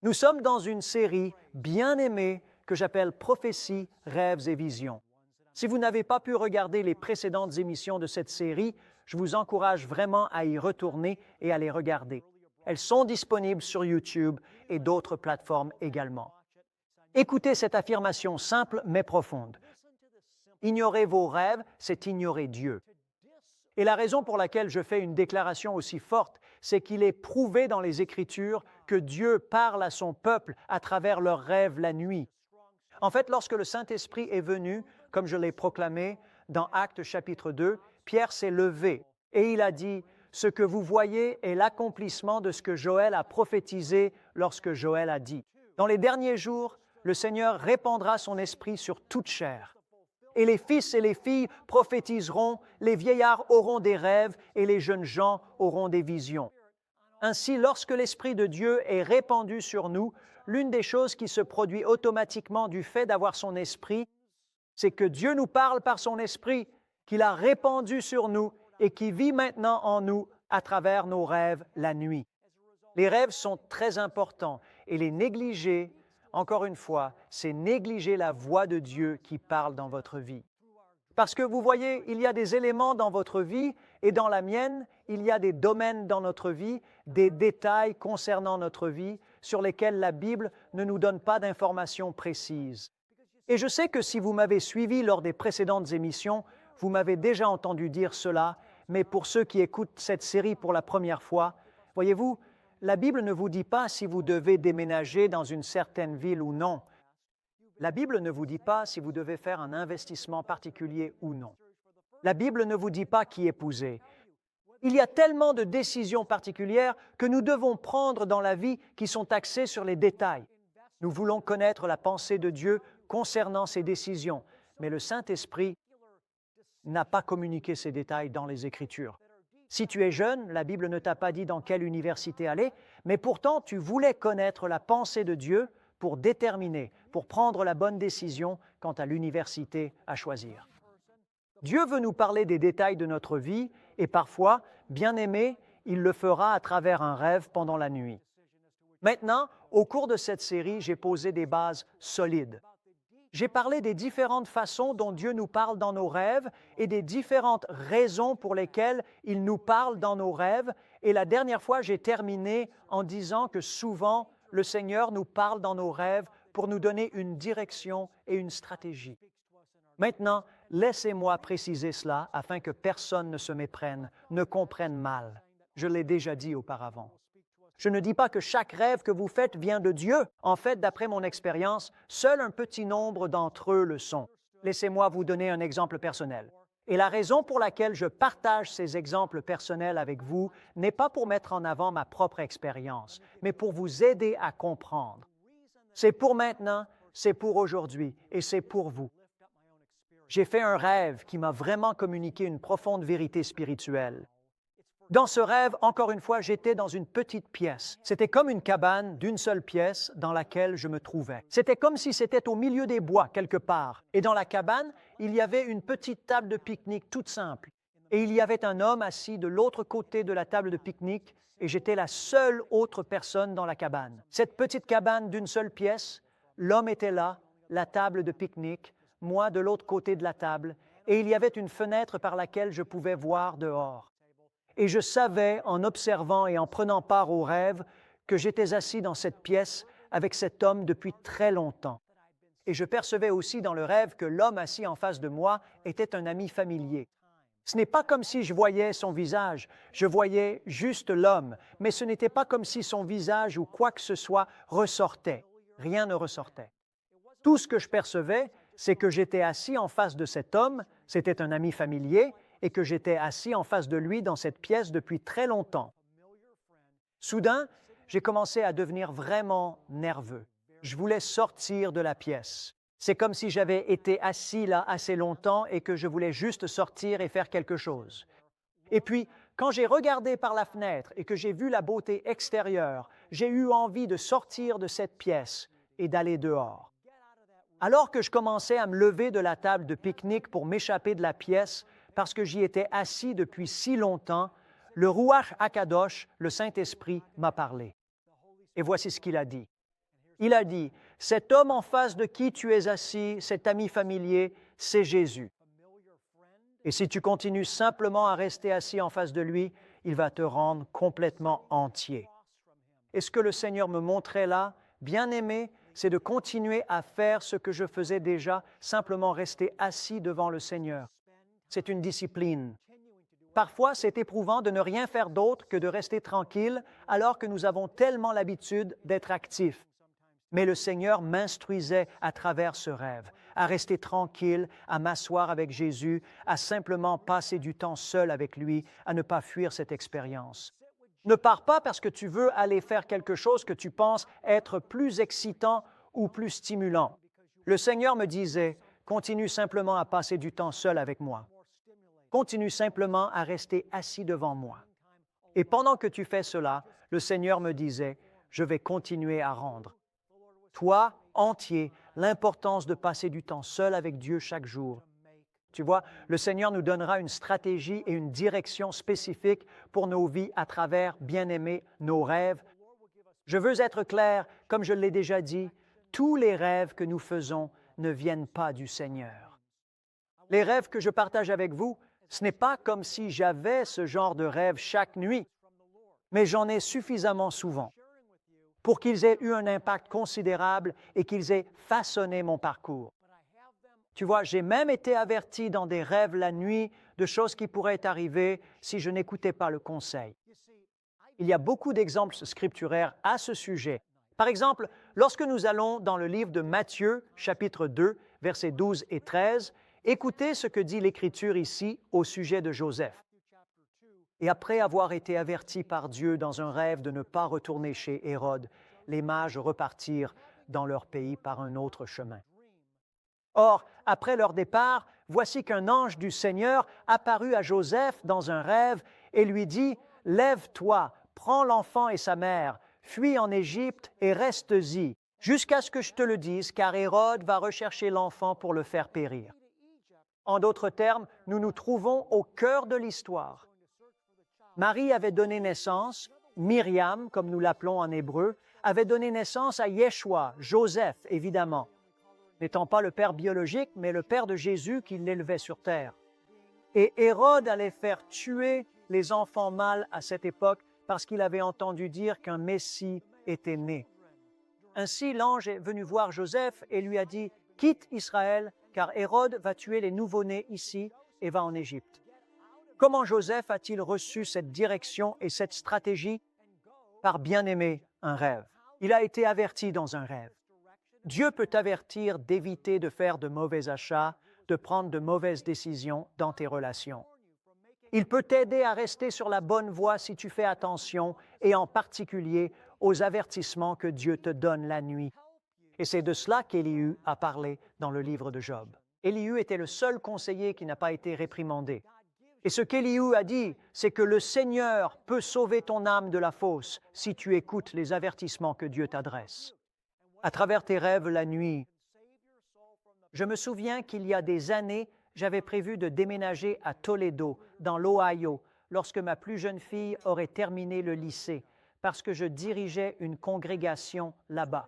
Nous sommes dans une série bien aimée que j'appelle Prophéties, rêves et visions. Si vous n'avez pas pu regarder les précédentes émissions de cette série, je vous encourage vraiment à y retourner et à les regarder. Elles sont disponibles sur YouTube et d'autres plateformes également. Écoutez cette affirmation simple mais profonde. Ignorer vos rêves, c'est ignorer Dieu. Et la raison pour laquelle je fais une déclaration aussi forte, c'est qu'il est prouvé dans les Écritures que Dieu parle à son peuple à travers leurs rêves la nuit. En fait, lorsque le Saint-Esprit est venu, comme je l'ai proclamé dans Actes chapitre 2, Pierre s'est levé et il a dit « Ce que vous voyez est l'accomplissement de ce que Joël a prophétisé lorsque Joël a dit. Dans les derniers jours, le Seigneur répandra son esprit sur toute chair. Et les fils et les filles prophétiseront, les vieillards auront des rêves et les jeunes gens auront des visions. » Ainsi, lorsque l'Esprit de Dieu est répandu sur nous, l'une des choses qui se produit automatiquement du fait d'avoir son Esprit, c'est que Dieu nous parle par son Esprit, qu'il a répandu sur nous et qui vit maintenant en nous à travers nos rêves la nuit. Les rêves sont très importants et les négliger, encore une fois, c'est négliger la voix de Dieu qui parle dans votre vie. Parce que vous voyez, il y a des éléments dans votre vie et dans la mienne, il y a des domaines dans notre vie, des détails concernant notre vie sur lesquels la Bible ne nous donne pas d'informations précises. Et je sais que si vous m'avez suivi lors des précédentes émissions, vous m'avez déjà entendu dire cela, mais pour ceux qui écoutent cette série pour la première fois, voyez-vous, la Bible ne vous dit pas si vous devez déménager dans une certaine ville ou non. La Bible ne vous dit pas si vous devez faire un investissement particulier ou non. La Bible ne vous dit pas qui épouser. Il y a tellement de décisions particulières que nous devons prendre dans la vie qui sont axées sur les détails. Nous voulons connaître la pensée de Dieu concernant ces décisions, mais le Saint-Esprit n'a pas communiqué ces détails dans les Écritures. Si tu es jeune, la Bible ne t'a pas dit dans quelle université aller, mais pourtant tu voulais connaître la pensée de Dieu pour déterminer, pour prendre la bonne décision quant à l'université à choisir. Dieu veut nous parler des détails de notre vie et parfois, bien aimé, il le fera à travers un rêve pendant la nuit. Maintenant, au cours de cette série, j'ai posé des bases solides. J'ai parlé des différentes façons dont Dieu nous parle dans nos rêves et des différentes raisons pour lesquelles il nous parle dans nos rêves. Et la dernière fois, j'ai terminé en disant que souvent, le Seigneur nous parle dans nos rêves pour nous donner une direction et une stratégie. Maintenant, laissez-moi préciser cela afin que personne ne se méprenne, ne comprenne mal. Je l'ai déjà dit auparavant. Je ne dis pas que chaque rêve que vous faites vient de Dieu. En fait, d'après mon expérience, seul un petit nombre d'entre eux le sont. Laissez-moi vous donner un exemple personnel. Et la raison pour laquelle je partage ces exemples personnels avec vous n'est pas pour mettre en avant ma propre expérience, mais pour vous aider à comprendre. C'est pour maintenant, c'est pour aujourd'hui et c'est pour vous. J'ai fait un rêve qui m'a vraiment communiqué une profonde vérité spirituelle. Dans ce rêve, encore une fois, j'étais dans une petite pièce. C'était comme une cabane d'une seule pièce dans laquelle je me trouvais. C'était comme si c'était au milieu des bois, quelque part. Et dans la cabane, il y avait une petite table de pique-nique toute simple. Et il y avait un homme assis de l'autre côté de la table de pique-nique et j'étais la seule autre personne dans la cabane. Cette petite cabane d'une seule pièce, l'homme était là, la table de pique-nique, moi de l'autre côté de la table, et il y avait une fenêtre par laquelle je pouvais voir dehors. Et je savais, en observant et en prenant part au rêve, que j'étais assis dans cette pièce avec cet homme depuis très longtemps. Et je percevais aussi dans le rêve que l'homme assis en face de moi était un ami familier. Ce n'est pas comme si je voyais son visage, je voyais juste l'homme, mais ce n'était pas comme si son visage ou quoi que ce soit ressortait. Rien ne ressortait. Tout ce que je percevais, c'est que j'étais assis en face de cet homme, c'était un ami familier, et que j'étais assis en face de lui dans cette pièce depuis très longtemps. Soudain, j'ai commencé à devenir vraiment nerveux. Je voulais sortir de la pièce. C'est comme si j'avais été assis là assez longtemps et que je voulais juste sortir et faire quelque chose. Et puis, quand j'ai regardé par la fenêtre et que j'ai vu la beauté extérieure, j'ai eu envie de sortir de cette pièce et d'aller dehors. Alors que je commençais à me lever de la table de pique-nique pour m'échapper de la pièce, parce que j'y étais assis depuis si longtemps, le Ruach HaKadosh, le Saint-Esprit, m'a parlé. Et voici ce qu'il a dit. Il a dit, « Cet homme en face de qui tu es assis, cet ami familier, c'est Jésus. Et si tu continues simplement à rester assis en face de lui, il va te rendre complètement entier. » Et ce que le Seigneur me montrait là, bien-aimé, c'est de continuer à faire ce que je faisais déjà, simplement rester assis devant le Seigneur. C'est une discipline. Parfois, c'est éprouvant de ne rien faire d'autre que de rester tranquille alors que nous avons tellement l'habitude d'être actifs. Mais le Seigneur m'instruisait à travers ce rêve, à rester tranquille, à m'asseoir avec Jésus, à simplement passer du temps seul avec lui, à ne pas fuir cette expérience. Ne pars pas parce que tu veux aller faire quelque chose que tu penses être plus excitant ou plus stimulant. Le Seigneur me disait, continue simplement à passer du temps seul avec moi. Continue simplement à rester assis devant moi. Et pendant que tu fais cela, le Seigneur me disait, je vais continuer à rendre. Toi, entier, l'importance de passer du temps seul avec Dieu chaque jour. Tu vois, le Seigneur nous donnera une stratégie et une direction spécifique pour nos vies à travers, bien-aimés, nos rêves. Je veux être clair, comme je l'ai déjà dit, tous les rêves que nous faisons ne viennent pas du Seigneur. Les rêves que je partage avec vous, ce n'est pas comme si j'avais ce genre de rêve chaque nuit, mais j'en ai suffisamment souvent pour qu'ils aient eu un impact considérable et qu'ils aient façonné mon parcours. Tu vois, j'ai même été averti dans des rêves la nuit de choses qui pourraient arriver si je n'écoutais pas le conseil. Il y a beaucoup d'exemples scripturaires à ce sujet. Par exemple, lorsque nous allons dans le livre de Matthieu, chapitre 2, versets 12 et 13, écoutez ce que dit l'Écriture ici au sujet de Joseph. Et après avoir été avertis par Dieu dans un rêve de ne pas retourner chez Hérode, les mages repartirent dans leur pays par un autre chemin. Or, après leur départ, voici qu'un ange du Seigneur apparut à Joseph dans un rêve et lui dit, « Lève-toi, prends l'enfant et sa mère, fuis en Égypte et reste-y, jusqu'à ce que je te le dise, car Hérode va rechercher l'enfant pour le faire périr. » En d'autres termes, nous nous trouvons au cœur de l'histoire. Marie avait donné naissance, Myriam, comme nous l'appelons en hébreu, avait donné naissance à Yeshua, Joseph, évidemment, n'étant pas le père biologique, mais le père de Jésus qui l'élevait sur terre. Et Hérode allait faire tuer les enfants mâles à cette époque parce qu'il avait entendu dire qu'un Messie était né. Ainsi, l'ange est venu voir Joseph et lui a dit, « Quitte Israël, car Hérode va tuer les nouveau-nés ici et va en Égypte. » Comment Joseph a-t-il reçu cette direction et cette stratégie? Par bien-aimé, un rêve. Il a été averti dans un rêve. Dieu peut t'avertir d'éviter de faire de mauvais achats, de prendre de mauvaises décisions dans tes relations. Il peut t'aider à rester sur la bonne voie si tu fais attention et en particulier aux avertissements que Dieu te donne la nuit. Et c'est de cela qu'Élihu a parlé dans le livre de Job. Élihu était le seul conseiller qui n'a pas été réprimandé. Et ce qu'Élihu a dit, c'est que le Seigneur peut sauver ton âme de la fosse si tu écoutes les avertissements que Dieu t'adresse. À travers tes rêves la nuit, je me souviens qu'il y a des années, j'avais prévu de déménager à Toledo, dans l'Ohio, lorsque ma plus jeune fille aurait terminé le lycée, parce que je dirigeais une congrégation là-bas.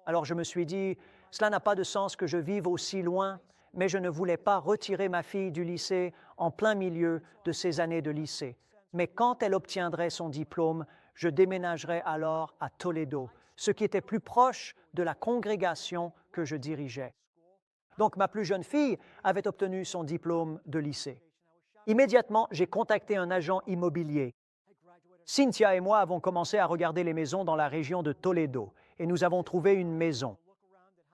Alors je me suis dit, cela n'a pas de sens que je vive aussi loin, mais je ne voulais pas retirer ma fille du lycée en plein milieu de ses années de lycée. Mais quand elle obtiendrait son diplôme, je déménagerais alors à Toledo, ce qui était plus proche de la congrégation que je dirigeais. Donc ma plus jeune fille avait obtenu son diplôme de lycée. Immédiatement, j'ai contacté un agent immobilier. Cynthia et moi avons commencé à regarder les maisons dans la région de Toledo et nous avons trouvé une maison.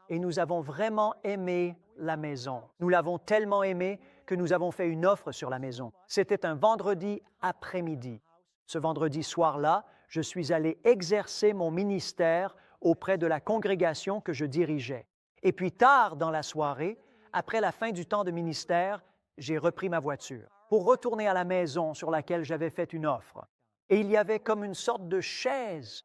Et nous avons vraiment aimé la maison. Nous l'avons tellement aimée que nous avons fait une offre sur la maison. C'était un vendredi après-midi. Ce vendredi soir-là, je suis allé exercer mon ministère auprès de la congrégation que je dirigeais. Et puis tard dans la soirée, après la fin du temps de ministère, j'ai repris ma voiture pour retourner à la maison sur laquelle j'avais fait une offre. Et il y avait comme une sorte de chaise.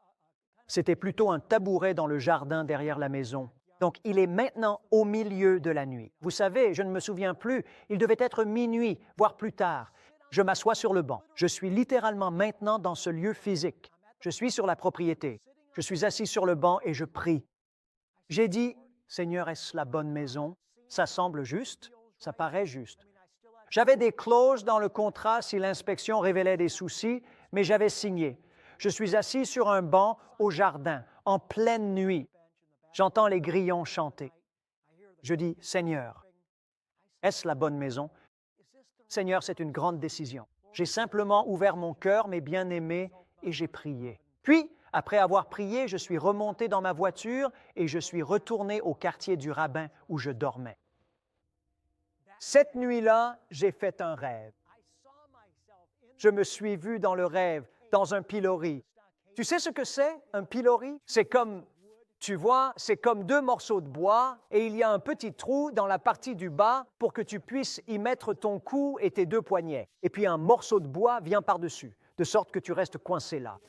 C'était plutôt un tabouret dans le jardin derrière la maison. Donc, il est maintenant au milieu de la nuit. Vous savez, je ne me souviens plus, il devait être minuit, voire plus tard. Je m'assois sur le banc. Je suis littéralement maintenant dans ce lieu physique. Je suis sur la propriété. Je suis assis sur le banc et je prie. J'ai dit, Seigneur, est-ce la bonne maison? Ça semble juste, ça paraît juste. J'avais des clauses dans le contrat si l'inspection révélait des soucis, mais j'avais signé. Je suis assis sur un banc au jardin, en pleine nuit. J'entends les grillons chanter. Je dis, Seigneur, est-ce la bonne maison? Seigneur, c'est une grande décision. J'ai simplement ouvert mon cœur, mes bien-aimés, et j'ai prié. Puis, après avoir prié, je suis remonté dans ma voiture et je suis retourné au quartier du rabbin où je dormais. Cette nuit-là, j'ai fait un rêve. Je me suis vu dans le rêve, dans un pilori. Tu sais ce que c'est, un pilori? C'est comme, tu vois, c'est comme deux morceaux de bois et il y a un petit trou dans la partie du bas pour que tu puisses y mettre ton cou et tes deux poignets. Et puis un morceau de bois vient par-dessus, de sorte que tu restes coincé là.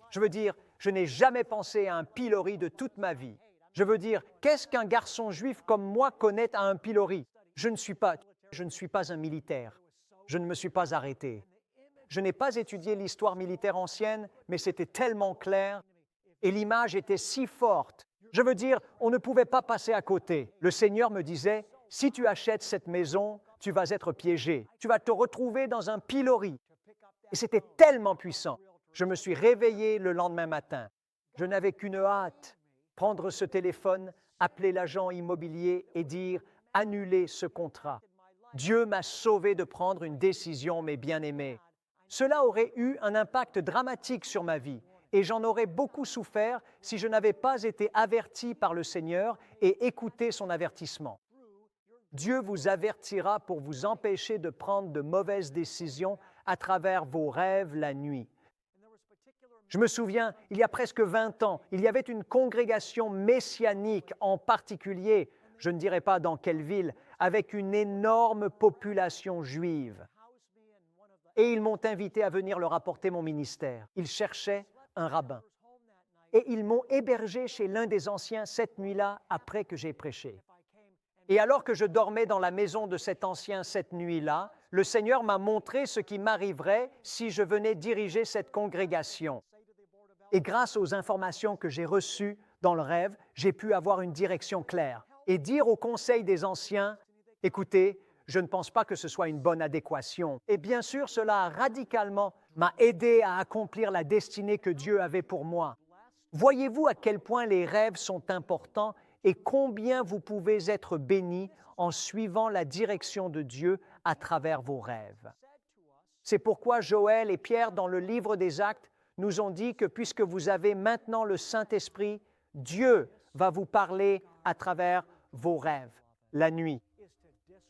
Je veux dire, je n'ai jamais pensé à un pilori de toute ma vie. Je veux dire, qu'est-ce qu'un garçon juif comme moi connaît à un pilori? Je ne suis pas un militaire. Je ne me suis pas arrêté. Je n'ai pas étudié l'histoire militaire ancienne, mais c'était tellement clair et l'image était si forte. Je veux dire, on ne pouvait pas passer à côté. Le Seigneur me disait, si tu achètes cette maison, tu vas être piégé. Tu vas te retrouver dans un pilori. Et c'était tellement puissant. Je me suis réveillé le lendemain matin. Je n'avais qu'une hâte, prendre ce téléphone, appeler l'agent immobilier et dire « Annulez ce contrat ». Dieu m'a sauvé de prendre une décision, mes bien-aimés. Cela aurait eu un impact dramatique sur ma vie et j'en aurais beaucoup souffert si je n'avais pas été averti par le Seigneur et écouté son avertissement. Dieu vous avertira pour vous empêcher de prendre de mauvaises décisions à travers vos rêves la nuit. Je me souviens, il y a presque 20 ans, il y avait une congrégation messianique en particulier, je ne dirai pas dans quelle ville, avec une énorme population juive. Et ils m'ont invité à venir leur apporter mon ministère. Ils cherchaient un rabbin. Et ils m'ont hébergé chez l'un des anciens cette nuit-là après que j'ai prêché. Et alors que je dormais dans la maison de cet ancien cette nuit-là, le Seigneur m'a montré ce qui m'arriverait si je venais diriger cette congrégation. Et grâce aux informations que j'ai reçues dans le rêve, j'ai pu avoir une direction claire et dire au conseil des anciens, « Écoutez, je ne pense pas que ce soit une bonne adéquation. » Et bien sûr, cela radicalement m'a aidé à accomplir la destinée que Dieu avait pour moi. Voyez-vous à quel point les rêves sont importants et combien vous pouvez être bénis en suivant la direction de Dieu à travers vos rêves. C'est pourquoi Joël et Pierre, dans le livre des Actes, nous ont dit que puisque vous avez maintenant le Saint-Esprit, Dieu va vous parler à travers vos rêves, la nuit.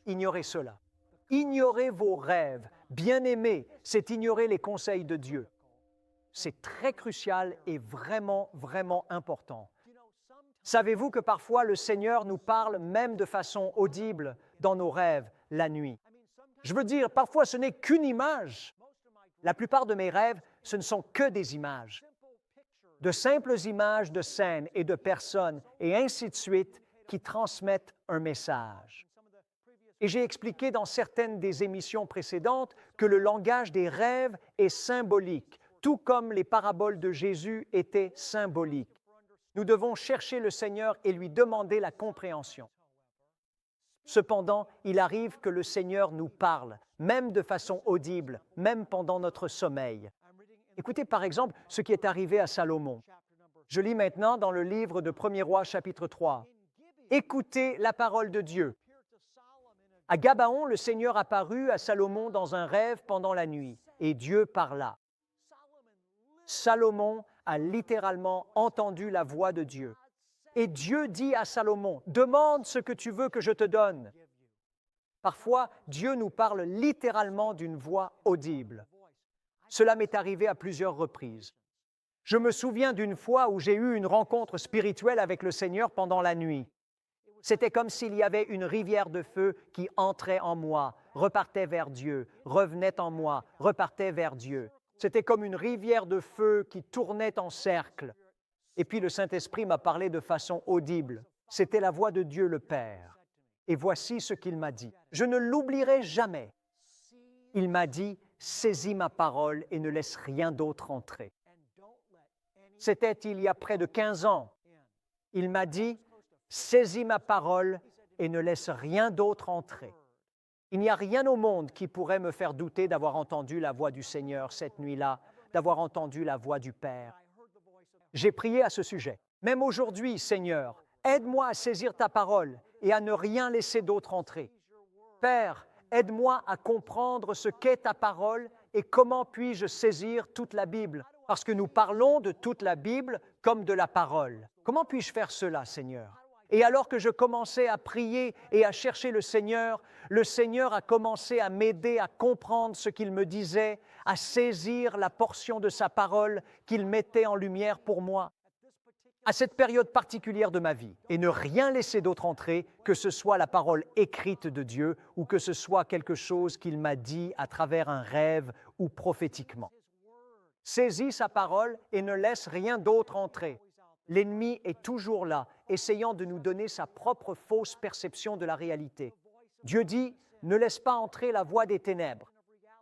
Ignorez cela. Ignorer vos rêves, bien-aimés, c'est ignorer les conseils de Dieu. C'est très crucial et vraiment, vraiment important. Savez-vous que parfois le Seigneur nous parle même de façon audible dans nos rêves la nuit? Je veux dire, parfois ce n'est qu'une image. La plupart de mes rêves, ce ne sont que des images. De simples images de scènes et de personnes et ainsi de suite qui transmettent un message. Et j'ai expliqué dans certaines des émissions précédentes que le langage des rêves est symbolique, tout comme les paraboles de Jésus étaient symboliques. Nous devons chercher le Seigneur et lui demander la compréhension. Cependant, il arrive que le Seigneur nous parle, même de façon audible, même pendant notre sommeil. Écoutez par exemple ce qui est arrivé à Salomon. Je lis maintenant dans le livre de 1er Roi, chapitre 3. « Écoutez la parole de Dieu. À Gabaon, le Seigneur apparut à Salomon dans un rêve pendant la nuit, et Dieu parla. Salomon a littéralement entendu la voix de Dieu. Et Dieu dit à Salomon, « Demande ce que tu veux que je te donne. » Parfois, Dieu nous parle littéralement d'une voix audible. Cela m'est arrivé à plusieurs reprises. Je me souviens d'une fois où j'ai eu une rencontre spirituelle avec le Seigneur pendant la nuit. C'était comme s'il y avait une rivière de feu qui entrait en moi, repartait vers Dieu, revenait en moi, repartait vers Dieu. C'était comme une rivière de feu qui tournait en cercle. Et puis le Saint-Esprit m'a parlé de façon audible. C'était la voix de Dieu le Père. Et voici ce qu'il m'a dit. Je ne l'oublierai jamais. Il m'a dit, « Saisis ma parole et ne laisse rien d'autre entrer. » C'était il y a près de 15 ans. Il m'a dit, « Saisis ma parole et ne laisse rien d'autre entrer. » Il n'y a rien au monde qui pourrait me faire douter d'avoir entendu la voix du Seigneur cette nuit-là, d'avoir entendu la voix du Père. J'ai prié à ce sujet. Même aujourd'hui, Seigneur, aide-moi à saisir ta parole et à ne rien laisser d'autre entrer. Père, aide-moi à comprendre ce qu'est ta parole et comment puis-je saisir toute la Bible, parce que nous parlons de toute la Bible comme de la parole. Comment puis-je faire cela, Seigneur? Et alors que je commençais à prier et à chercher le Seigneur a commencé à m'aider à comprendre ce qu'il me disait, à saisir la portion de sa parole qu'il mettait en lumière pour moi. À cette période particulière de ma vie, et ne rien laisser d'autre entrer, que ce soit la parole écrite de Dieu ou que ce soit quelque chose qu'il m'a dit à travers un rêve ou prophétiquement. Saisis sa parole et ne laisse rien d'autre entrer. L'ennemi est toujours là, essayant de nous donner sa propre fausse perception de la réalité. Dieu dit, ne laisse pas entrer la voix des ténèbres.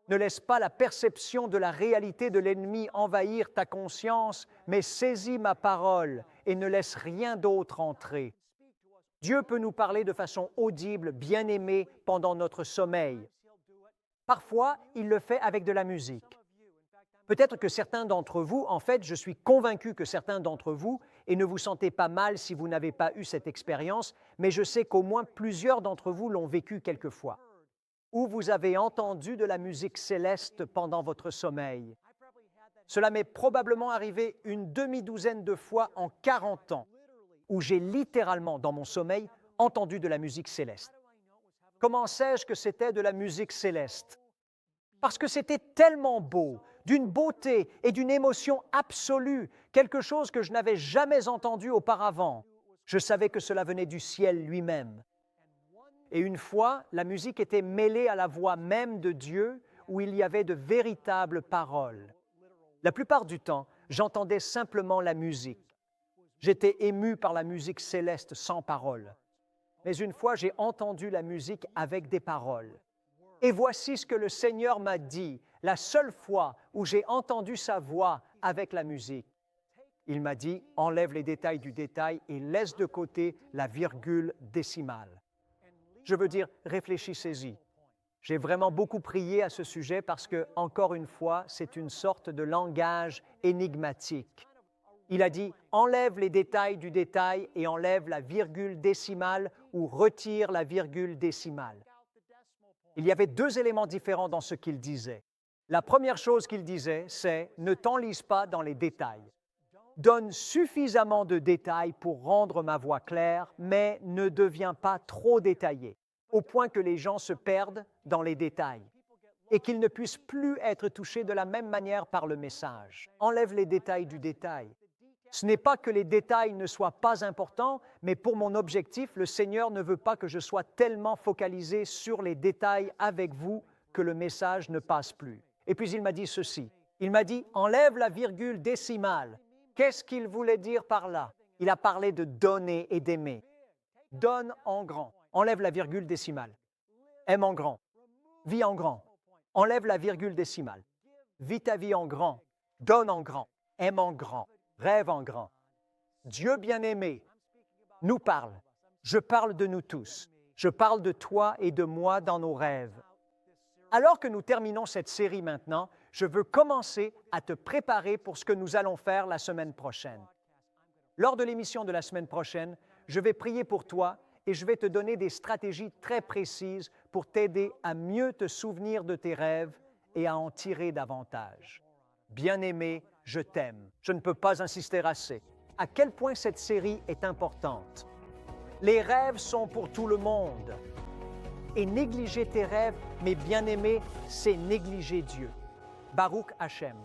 Ne laisse pas la perception de la réalité de l'ennemi envahir ta conscience, mais saisis ma parole et ne laisse rien d'autre entrer. Dieu peut nous parler de façon audible, bien-aimée, pendant notre sommeil. Parfois, il le fait avec de la musique. Peut-être que certains d'entre vous, en fait, je suis convaincu que certains d'entre vous, et ne vous sentez pas mal si vous n'avez pas eu cette expérience, mais je sais qu'au moins plusieurs d'entre vous l'ont vécu quelquefois, où vous avez entendu de la musique céleste pendant votre sommeil. Cela m'est probablement arrivé une demi-douzaine de fois en 40 ans, où j'ai littéralement, dans mon sommeil, entendu de la musique céleste. Comment sais-je que c'était de la musique céleste? Parce que c'était tellement beau, d'une beauté et d'une émotion absolue, quelque chose que je n'avais jamais entendu auparavant. Je savais que cela venait du ciel lui-même. Et une fois, la musique était mêlée à la voix même de Dieu, où il y avait de véritables paroles. La plupart du temps, j'entendais simplement la musique. J'étais ému par la musique céleste sans paroles. Mais une fois, j'ai entendu la musique avec des paroles. Et voici ce que le Seigneur m'a dit, la seule fois où j'ai entendu sa voix avec la musique. Il m'a dit, enlève les détails du détail et laisse de côté la virgule décimale. Je veux dire, réfléchissez-y. J'ai vraiment beaucoup prié à ce sujet parce que, encore une fois, c'est une sorte de langage énigmatique. Il a dit, enlève les détails du détail et enlève la virgule décimale ou retire la virgule décimale. Il y avait deux éléments différents dans ce qu'il disait. La première chose qu'il disait, c'est « ne t'enlise pas dans les détails. Donne suffisamment de détails pour rendre ma voix claire, mais ne deviens pas trop détaillé, au point que les gens se perdent dans les détails et qu'ils ne puissent plus être touchés de la même manière par le message. Enlève les détails du détail. Ce n'est pas que les détails ne soient pas importants, mais pour mon objectif, le Seigneur ne veut pas que je sois tellement focalisé sur les détails avec vous que le message ne passe plus. Et puis il m'a dit ceci. Il m'a dit, enlève la virgule décimale. Qu'est-ce qu'il voulait dire par là? Il a parlé de donner et d'aimer. Donne en grand. Enlève la virgule décimale. Aime en grand. Vis en grand. Enlève la virgule décimale. Vis ta vie en grand. Donne en grand. Aime en grand. Rêve en grand. Dieu bien-aimé nous parle. Je parle de nous tous. Je parle de toi et de moi dans nos rêves. Alors que nous terminons cette série maintenant, je veux commencer à te préparer pour ce que nous allons faire la semaine prochaine. Lors de l'émission de la semaine prochaine, je vais prier pour toi et je vais te donner des stratégies très précises pour t'aider à mieux te souvenir de tes rêves et à en tirer davantage. Bien-aimé, je t'aime. Je ne peux pas insister assez. À quel point cette série est importante. Les rêves sont pour tout le monde. Et négliger tes rêves, mes bien-aimés, c'est négliger Dieu. Baruch Hashem.